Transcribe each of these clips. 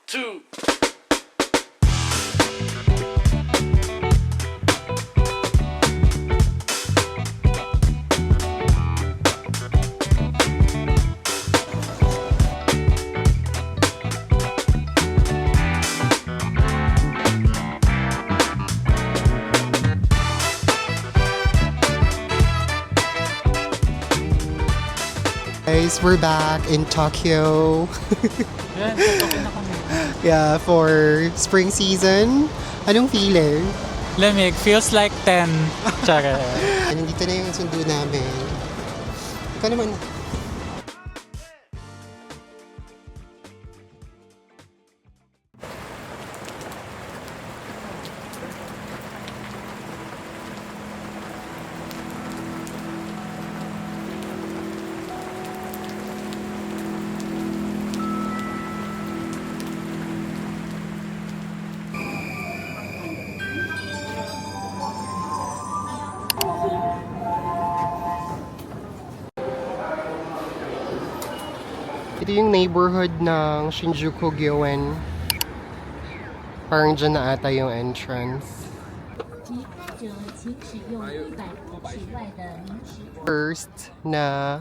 two. Guys, we're back in Tokyo. Yan, okay na kami. Yeah, for spring season. Anong feeling? Lamig, feels like 10. Tsaka. Nandito na yung sundo namin. Ikaw naman. Ito yung neighborhood ng Shinjuku Gyoen. Parang dyan na ata yung entrance. First na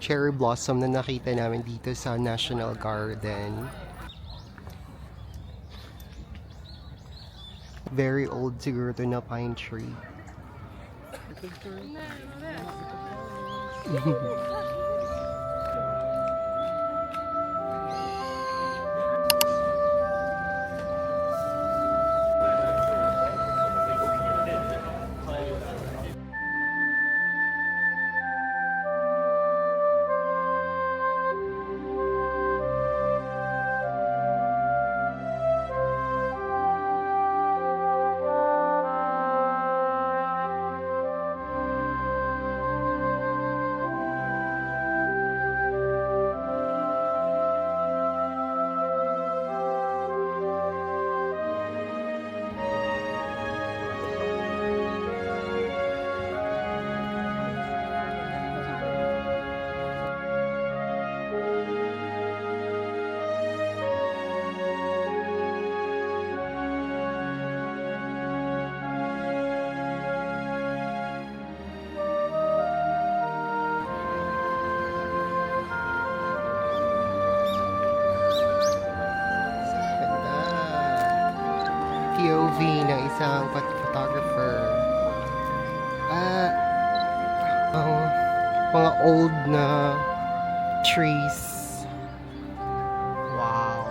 cherry blossom na nakita namin dito sa National Garden. Very old siguro to na pine tree. POV ng isang photographer. Ang mga old na trees. Wow.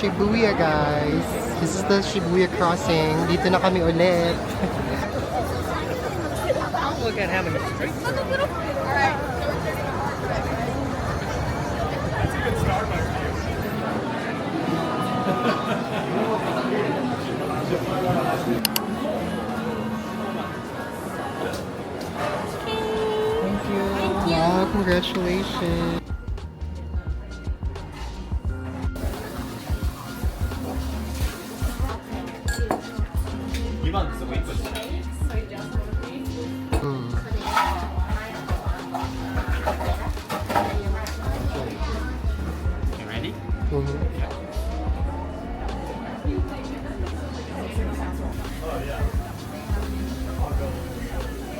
Shibuya, guys. This is the Shibuya crossing. Dito na kami ulit. Look at having a drink. Thank you. Wow, congratulations. You ready?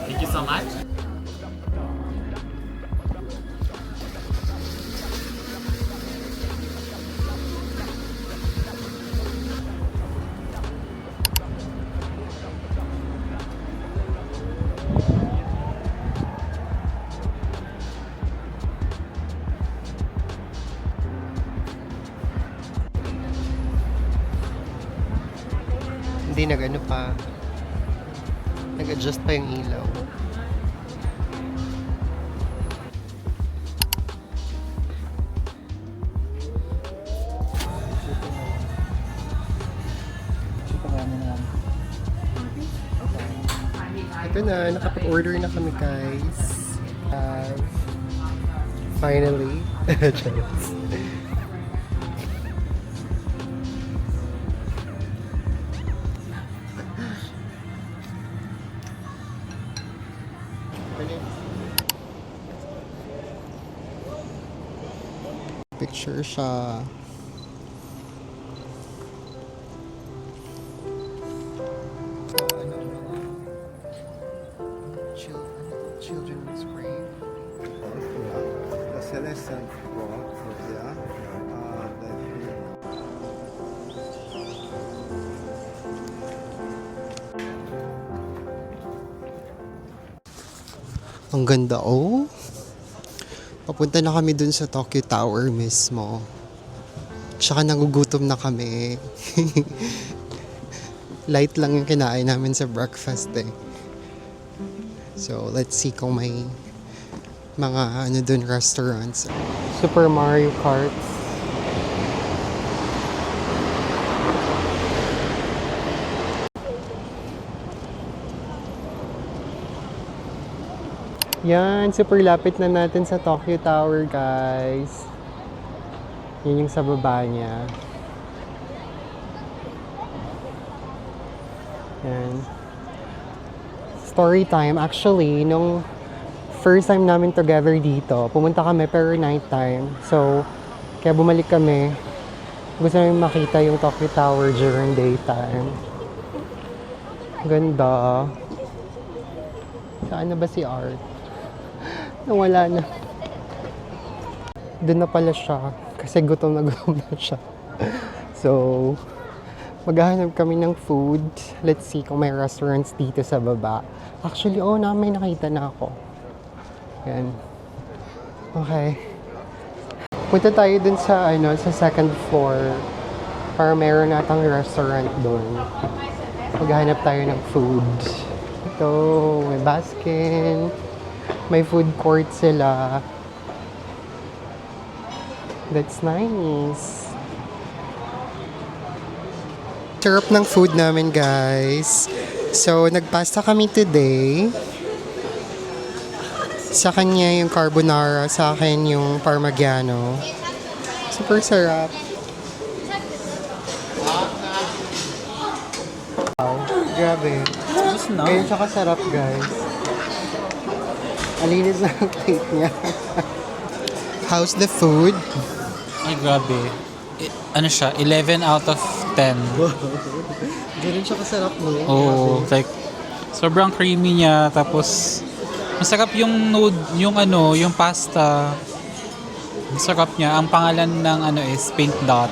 Thank you so much. Hindi nag-ano pa. Nag-adjust pa yung ilaw. Ito na, nakapag-order na kami guys. Finally. Charos. Picture siya. Children's brave. The Celestial Rock, yeah. Ang ganda, oh. Papunta na kami dun sa Tokyo Tower mismo. Tsaka nagugutom na kami. Light lang yung kinain namin sa breakfast eh. So, let's see kung may mga dun restaurants. Super Mario Kart. Yan, super lapit na natin sa Tokyo Tower, guys. Yan yung sa baba niya. Yan. Story time. Actually, nung first time namin together dito, pumunta kami pero night time. So, kaya bumalik kami. Gusto namin makita yung Tokyo Tower during daytime. Ganda. Saan na ba si Art? Nawala na. Doon na pala siya. Kasi gutom na siya. So, maghahanap kami ng food. Let's see kung may restaurants dito sa baba. Actually, may nakita na ako. Yan. Okay. Punta tayo dun sa, sa second floor. Para meron natang restaurant dun. Maghahanap tayo ng food. Ito, may Baskin. May food court sila. That's nice. Sarap ng food namin, guys. So, nagpasta kami today. Sa kanya yung carbonara, sa akin yung parmigiano. Super sarap. Wow, grabe. Ganyan siya kasarap, guys. Alinis na ang plate niya. How's the food? Ay, grabe. Ano siya? 11 out of 10. Ganyan siya kasarap, no? Oo, like, sobrang creamy niya. Tapos, masarap yung yung pasta. Masarap niya. Ang pangalan ng is Pink Dot.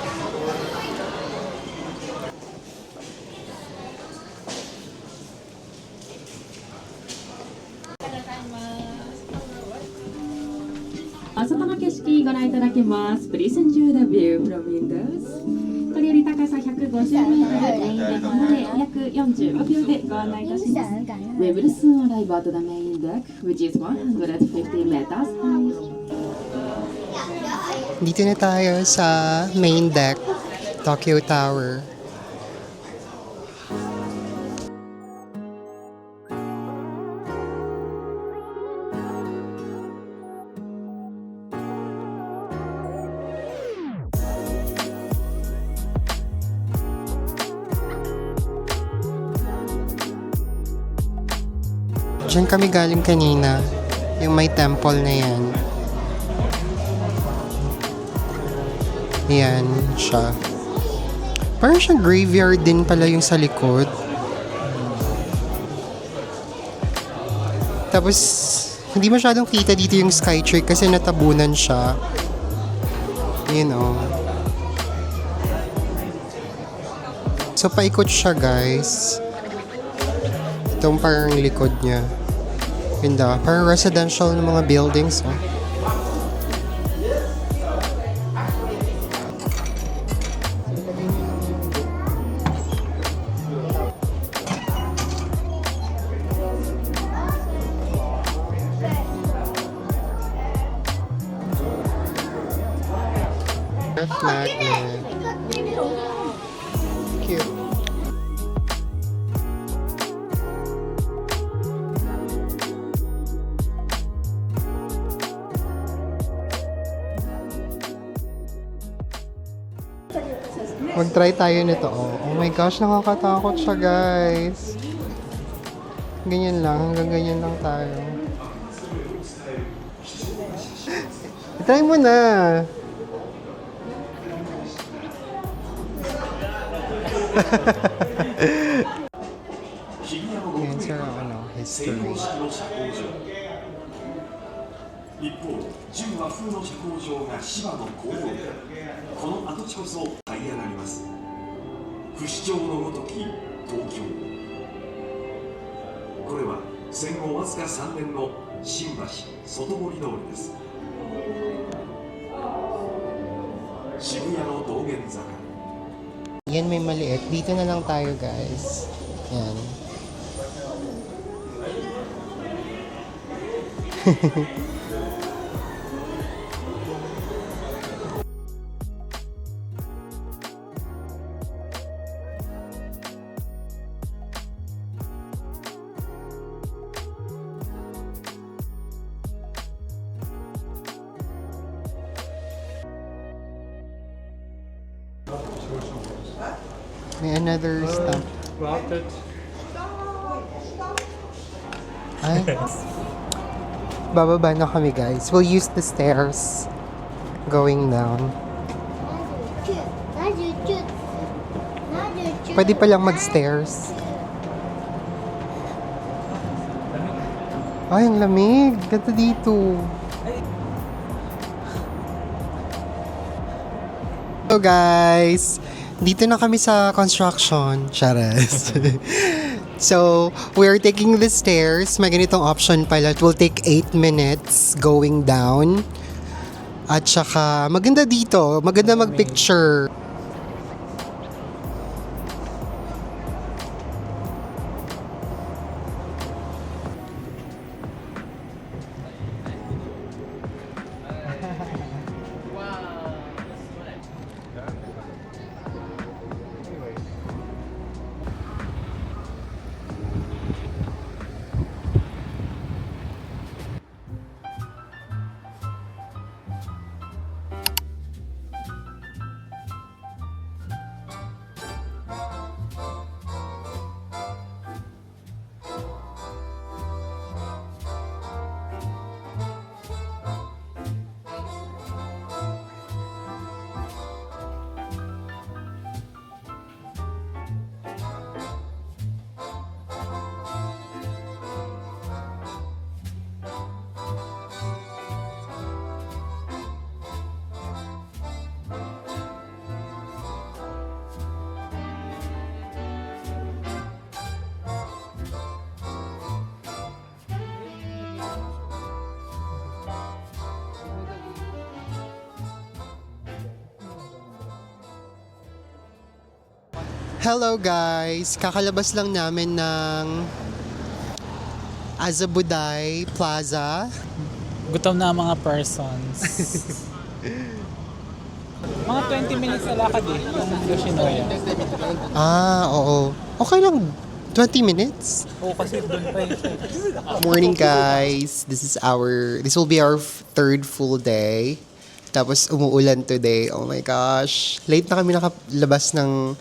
Please enjoy the view from windows. これより高さ150メートル、メインデックまで約45秒でご案内いたします。We will soon arrive at the main deck, which is 150 meters high. Dito na tayo sa main deck, Tokyo Tower. Diyan kami galing kanina, yung may temple na yan. Yan siya. Parang siyang graveyard din pala yung sa likod. Tapos, hindi masyadong kita dito yung Skytree kasi natabunan siya. You know. So, paikot siya, guys. Itong parang likod niya. Ganda. Parang residential ng mga buildings. Oh. Earth magnet. Cute. Mag-try tayo nito. Oh my gosh, nakakatakot siya, guys. Ganyan lang. Hanggang ganyan lang tayo. Try mo na. Yan, sir, history. 一方純和風の社交場が芝の工場でこの跡地こそ這い上がります不死鳥のごとき東京これは戦後わずか3年の新橋外堀通りです渋谷の道玄坂 Yan, may maliit. Dito na lang tayo, guys. Yan. May another stamp. Ay. Bababa na kami, guys. We'll use the stairs going down. Pwede palang mag-stairs. Ay, ang lamig. Ganda dito. Hello, guys. Dito na kami sa construction. Charas. So, we're taking the stairs. May ganitong option pala. It will take 8 minutes going down. At saka, maganda dito. Maganda mag-picture. Hello guys! Kakalabas lang namin ng Azabuday Plaza. Gutom na ang mga persons. Mga 20 minutes na lakad eh, yung Yoshinoya. Oo. Okay lang. 20 minutes? Oo, kasi doon pa yun. Morning guys! This will be our third full day. Tapos umuulan today. Oh my gosh! Late na kami nakalabas ng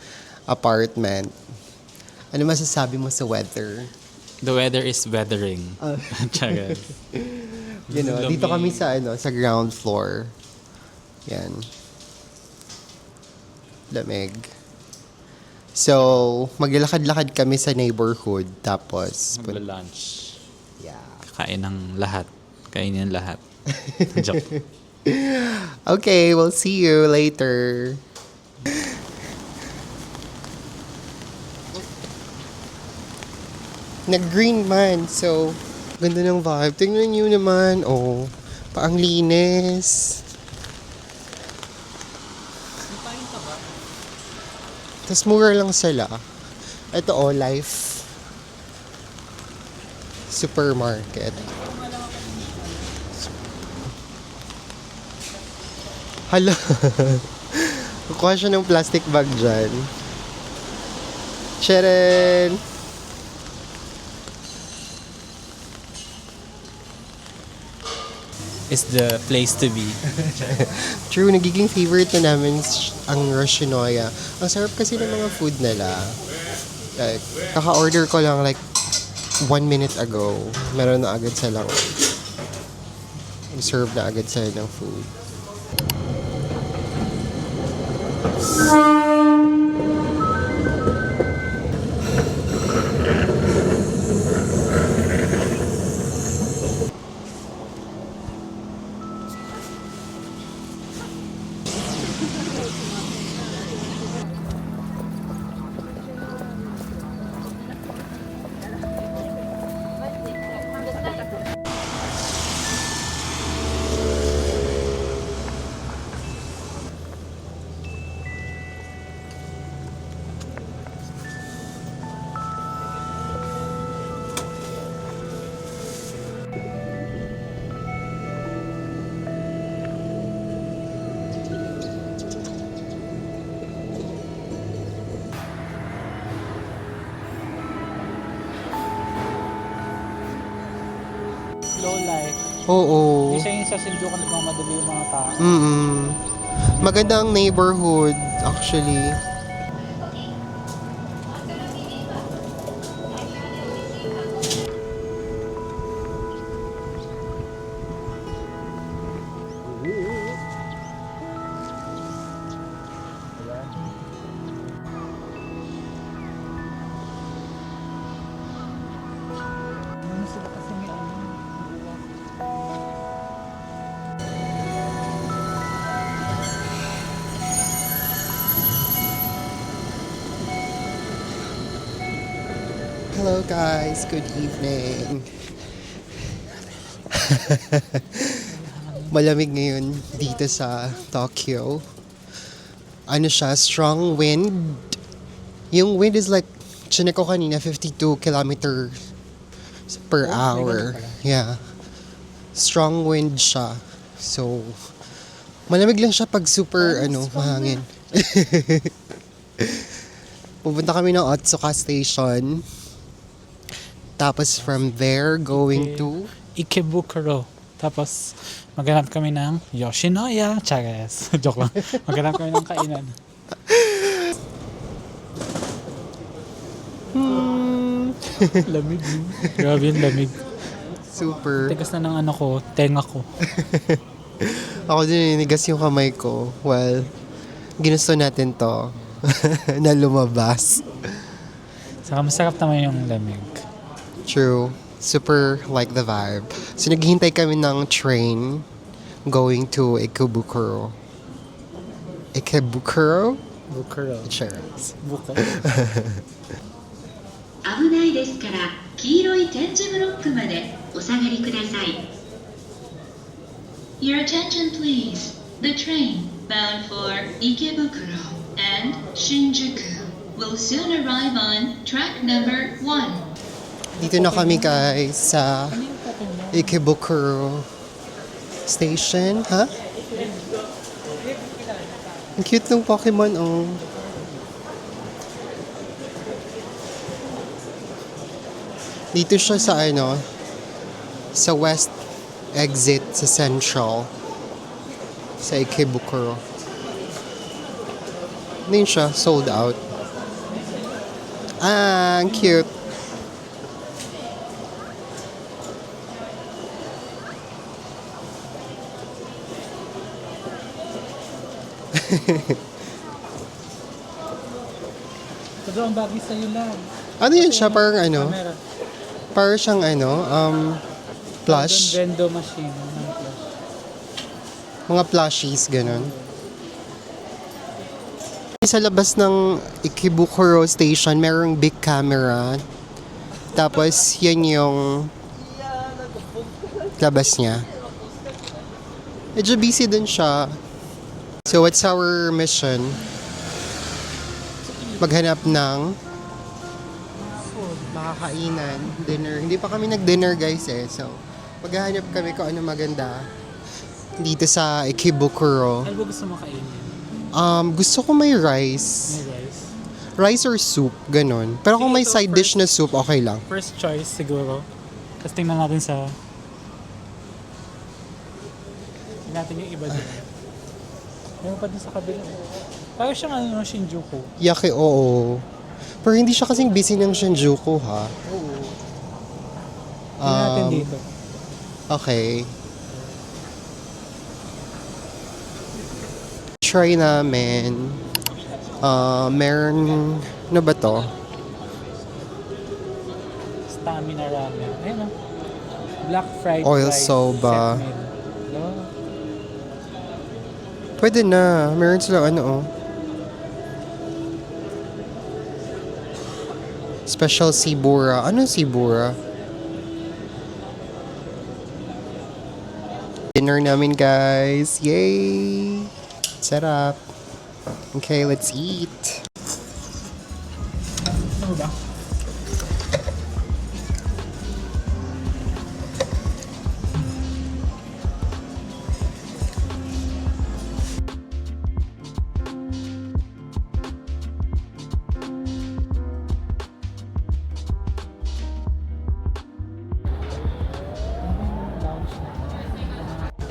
apartment. Ano masasabi mo sa weather? The weather is weathering. Chagal. Dito kami sa sa ground floor. Yan. Lamig. So, maglalakad-lakad kami sa neighborhood tapos Magla-lunch. yeah. Kain ng lahat. Kainin lahat. Joke. Okay, we'll see you later. Nag-green man, so ganda ng vibe. Tingnan nyo naman, paang linis. Tapos mura lang sila. Ito, Life Supermarket. Hala. Kukuha siya ng plastic bag dyan. Sharon! is the place to be. True, nagiging favorite na namin ang Yoshinoya. Ang sarap kasi ng mga food nila. Like, kaka-order ko lang like 1 minute ago. Meron na agad silang serve na agad sila ng food. Low life. Oo. Hindi siya yung sa Shinjuku nagmamadali yung mga tao. Magandang neighborhood, actually. Hello guys, good evening. Malamig ngayon dito sa Tokyo. Ano siya, strong wind. Yung wind is like, chinek ko kanina, 52 kilometers per hour. Yeah. Strong wind siya. So, malamig lang siya pag super, mahangin. Pupunta kami ng Otsuka Station. Tapos from there, going to Ikebukuro. Tapos, maghanap kami ng Yoshinoya. Chagas. Joke lang. Maghanap kami ng kainan. Lamig. Grabe yung lamig. super. Tigas na ng ano ko, tenga ko. Ako din ninigas yung kamay ko. Well, ginusto natin to na lumabas. Saka masarap naman yung lamig. True. Super like the vibe. So, naghihintay kami ng train going to Ikebukuro. Ikebukuro? Bukuro. Sure. Buko. 危ないですから黄色い点字ブロックまでお下がりください Your attention please. The train bound for Ikebukuro and Shinjuku will soon arrive on track number 1. Dito na kami guys sa Ikebukuro Station. Ha? Ang cute ng Pokemon, oh. Dito siya sa sa west exit sa Central. Sa Ikebukuro. Hindi siya, sold out. Ah, ang cute. Ito ang bagay sa'yo lang. Ano yun siya? Parang Camera. parang siyang plush. Vendo machine. Mga plushies, ganun. Sa labas ng Ikebukuro Station, merong big camera. Tapos, yan yung labas niya. Medyo busy din siya. So, what's our mission? Maghanap ng food, makakainan, dinner. Hindi pa kami nag-dinner guys eh. So, maghahanap kami kung ano maganda dito sa Ikebukuro. Ano ba gusto mo kainin? Gusto ko may rice. May rice? Rice or soup, ganun. Pero kung may Sige, so side dish na soup, okay lang. First choice siguro. Tapos tingnan natin sa Tingnan natin yung iba dun. Meron pa din sa kabila. Parang siyang ano, Shinjuku. Yaki, oo. Pero hindi siya kasing busy ng Shinjuku, ha? Oo. Tingnan natin dito. Okay. Try namin. Meron, ano ba to? Stamina ramen. Ayun o. Black fried Oil rice soba. set meal. Oh. Pwede na. Meron silang ano, oh. Special sibura. Anong sibura? Dinner namin, guys. Yay! Sarap. Okay, let's eat. Ano ba?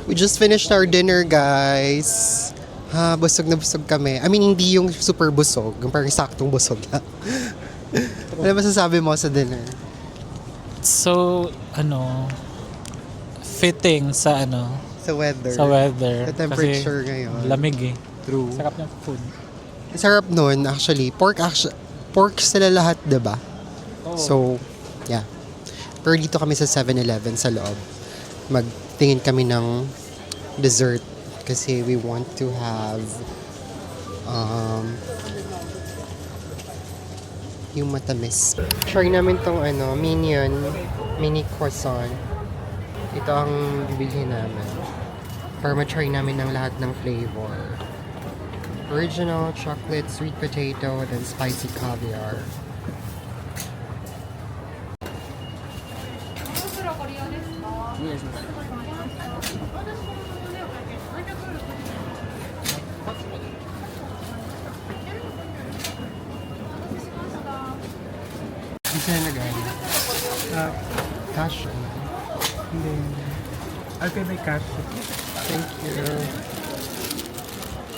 We just finished our dinner, guys. Ha, busog na busog kami. I mean, hindi yung super busog. Yung parang saktong busog lang. Ano masasabi mo sa dinner? So, ano, fitting sa ano, Sa weather. sa weather. Sa temperature Kasi ngayon. lamig eh. True. Sarap ng food. Sarap nun, actually. Pork sila lahat, diba? Oh. So, yeah. Pero dito kami sa 7-Eleven sa loob. Magtingin kami ng dessert kasi we want to have yung matamis. Try namin tong ano, mini croissant. Ito ang bibilhin namin. Para ma-try namin ng lahat ng flavor. Original, chocolate, sweet potato, then spicy caviar. Hindi sila nag-ano. Cash. Hindi. I'll pay by cash. Thank you.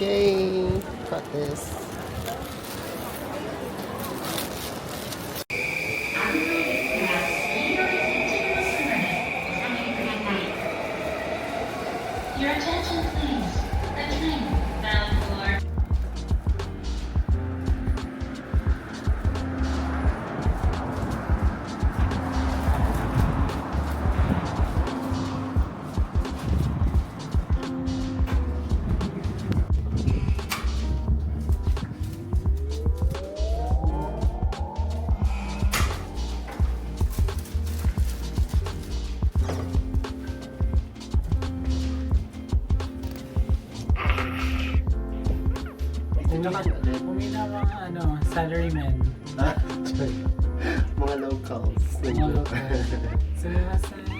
Yay! Got this. Your attention, please. The train bound for Pumila mga ano, salarymen. Mga locals. Mga local. Sumimasen.